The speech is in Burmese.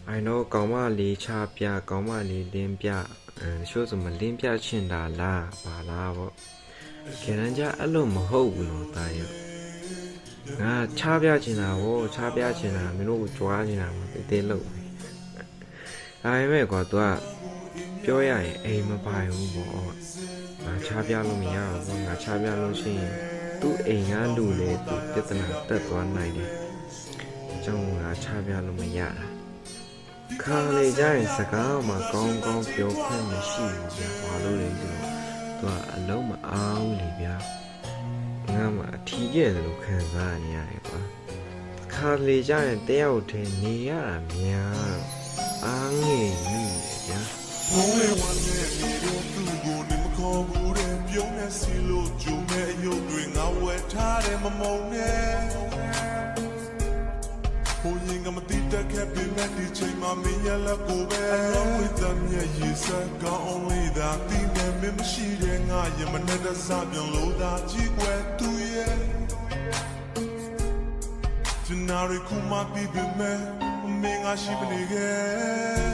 I know ကောင်းမလေးချပြကောင်းမလေးလင်းပြရှို့စမလင်းပြချင်တာလားပါလားပေါ့ခေရန်ကြအဲ့လိုမဟုတ်ဘူးနော်တာရငါချပြချင်တာပေါ့ချပြချင်တာမင်းတို့ကြွားချင်တာမတေးသေးလို့ဒါပေမဲ့ကွာ तू ကပြောရရင်အိမ်မပိုင်ဘူးပေါ့ငါချပြလို့မရဘူးငါချပြလို့ရှိရင်သူ့အိမ်ကလူလေသူပြဿနာတက်သွားနိုင်တယ်အကြောင်းငါချပြလို့မရတာခါလေကြရင်စကားမှကောင်းကောင်းပြောခွင့်မရှိဘူးဗျာဘာလို့လဲဆိုတော့ तू ကအလုံးမအားဘူးလေဗျာငါမှအထီးကျဲတယ်လို့ခံစားနေရတယ်ကွာခါလေကြရင်တယောက်တည်းနေရတာများတော့အားငယ်မိတယ်ဗျာဘုံလေးဝမ်းနဲ့ဒီတော့သူ့ကိုနေမခေါ်ဘူးတဲ့ပြုံးနဲ့စီလို့ဂျုံနဲ့အယုတ်တွေငါဝယ်ထားတယ်မမုံနဲ့ဘုံရင်ကမတိတက်ခဲ့ပြီမဲ့ဒီချိန်မှာမင်းရလက်ကိုပဲဝိသမျက်ရည်စက်ကောင်း only သာတီးနေမင်းမရှိတဲ့ငါရမနဲ့တစားပြန်လို့သာကြည့်ွယ်သူရဲ့ကျနာရီခုမှပြီးပြီမဲ့မင်းငါရှိမနေခဲ့